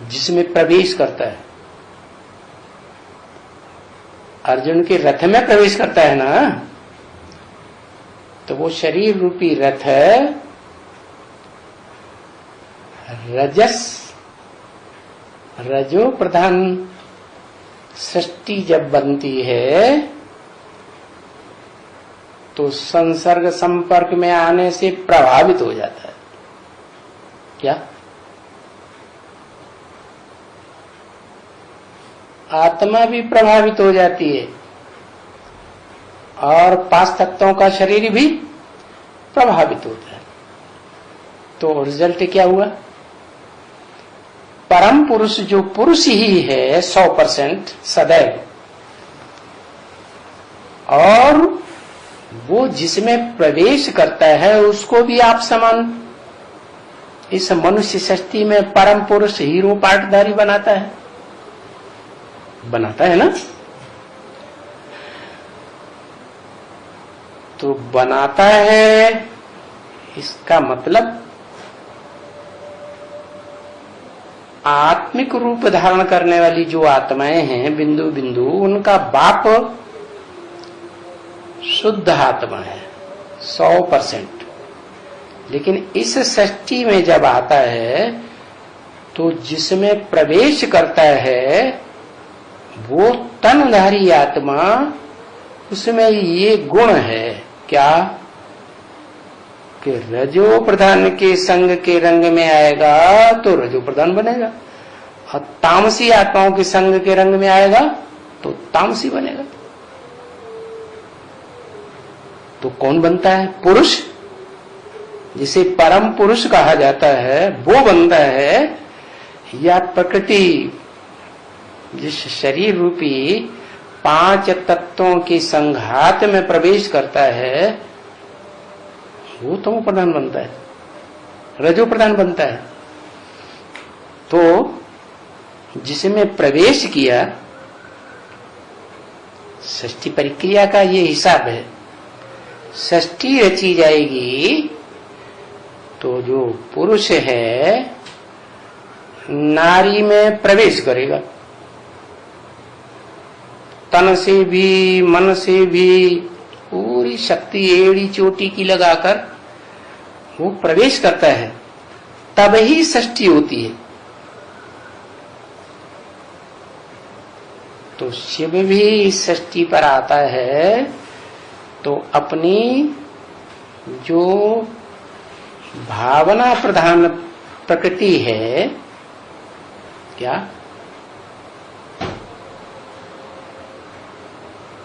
जिसमें प्रवेश करता है, अर्जुन के रथ में प्रवेश करता है ना, तो वो शरीर रूपी रथ रजो प्रधान सृष्टि जब बनती है तो संसर्ग संपर्क में आने से प्रभावित हो जाता है। क्या? आत्मा भी प्रभावित हो जाती है और 5 तत्वों का शरीर भी प्रभावित होता है। तो रिजल्ट क्या हुआ? परम पुरुष जो पुरुष ही है 100% सदैव, और वो जिसमें प्रवेश करता है उसको भी आप समान इस मनुष्य सृष्टि में परम पुरुष हीरो पाटधारी बनाता है ना। तो बनाता है, इसका मतलब आत्मिक रूप धारण करने वाली जो आत्माएं हैं बिंदु बिंदु, उनका बाप शुद्ध आत्मा है 100%। लेकिन इस सृष्टि में जब आता है तो जिसमें प्रवेश करता है वो तनधारी आत्मा, उसमें ये गुण है क्या कि रजो प्रधान के संग के रंग में आएगा तो रजो प्रधान बनेगा, और तामसी आत्माओं के संग के रंग में आएगा तो तामसी बनेगा। तो कौन बनता है? पुरुष, जिसे परम पुरुष कहा जाता है, वो बनता है, या प्रकृति जिस शरीर रूपी 5 तत्वों के संघात में प्रवेश करता है वो तमो प्रधान बनता है, रजो प्रधान बनता है। तो जिसमें प्रवेश किया, षष्ठी प्रक्रिया का ये हिसाब है। षष्ठी रची जाएगी तो जो पुरुष है नारी में प्रवेश करेगा, तन से भी मन से भी पूरी शक्ति एड़ी चोटी की लगाकर वो प्रवेश करता है, तब ही षष्ठी होती है। तो शिव भी षष्ठी पर आता है तो अपनी जो भावना प्रधान प्रकृति है, क्या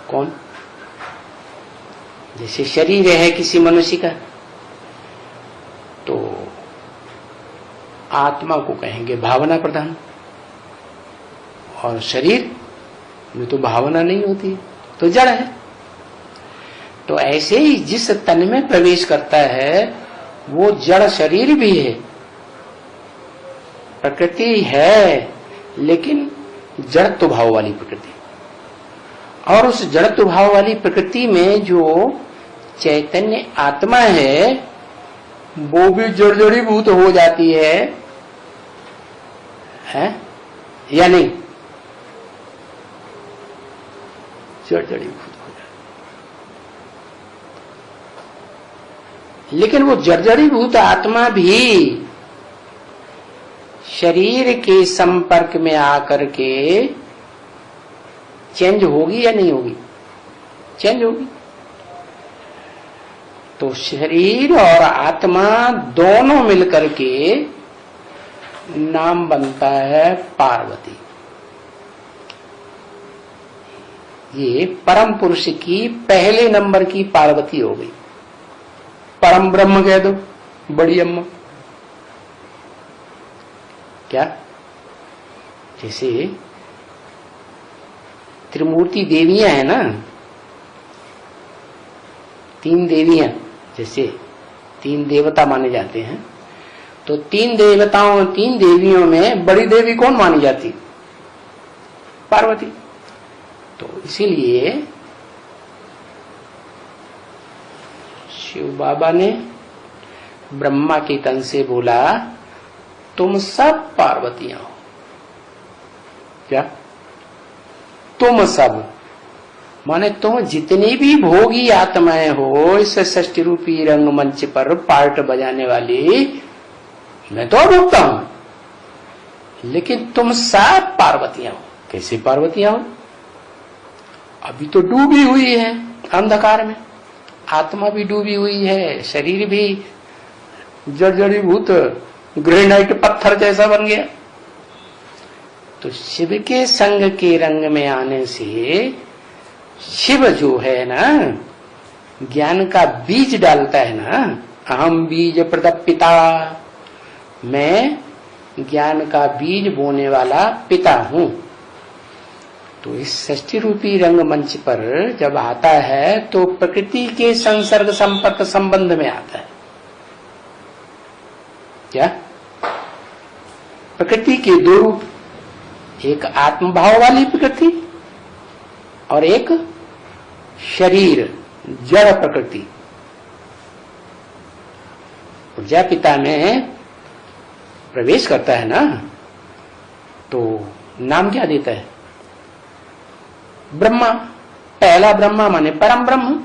कौन, जैसे शरीर है किसी मनुष्य का, तो आत्मा को कहेंगे भावना प्रधान, और शरीर में तो भावना नहीं होती, तो जड़ है। तो ऐसे ही जिस तन में प्रवेश करता है वो जड़ शरीर भी है, प्रकृति है, लेकिन जड़त्व भाव वाली प्रकृति। और उस जड़त्व भाव वाली प्रकृति में जो चैतन्य आत्मा है वो भी जड़जड़ीभूत हो जाती है या नहीं? जड़जड़ीभूत हो जाती, लेकिन वो जड़जड़ीभूत आत्मा भी शरीर के संपर्क में आकर के चेंज होगी या नहीं होगी? चेंज होगी। तो शरीर और आत्मा दोनों मिलकर के नाम बनता है पार्वती। ये परम पुरुष की पहले नंबर की पार्वती हो गई। परम ब्रह्म कह दो, बड़ी अम्मा। क्या? जैसे त्रिमूर्ति देवियां है ना, 3 देवियां, जैसे 3 देवता माने जाते हैं, तो 3 देवताओं 3 देवियों में बड़ी देवी कौन मानी जाती? पार्वती। तो इसीलिए शिव बाबा ने ब्रह्मा के तन से बोला तुम सब पार्वतियां हो। क्या? तुम सब माने तुम जितनी भी भोगी आत्माएं हो इस षष्टि रूपी रंगमंच पर पार्ट बजाने वाली, मैं तो भोगता हूं, लेकिन तुम सब पार्वतियां हो। कैसे पार्वतियां हो? अभी तो डूबी हुई है अंधकार में, आत्मा भी डूबी हुई है, शरीर भी जर्जरीभूत ग्रेनाइट पत्थर जैसा बन गया। तो शिव के संग के रंग में आने से शिव जो है ना, ज्ञान का बीज डालता है ना, अहम बीज प्रदपिता, मैं ज्ञान का बीज बोने वाला पिता हूं। तो इस षष्टि रूपी रंगमंच पर जब आता है तो प्रकृति के संसर्ग संपर्क संबंध में आता है। क्या? प्रकृति के दो रूप, एक आत्मभाव वाली प्रकृति और एक शरीर जड़ प्रकृति। प्रजापिता में प्रवेश करता है ना, तो नाम क्या देता है? ब्रह्मा। पहला ब्रह्मा माने परम ब्रह्म।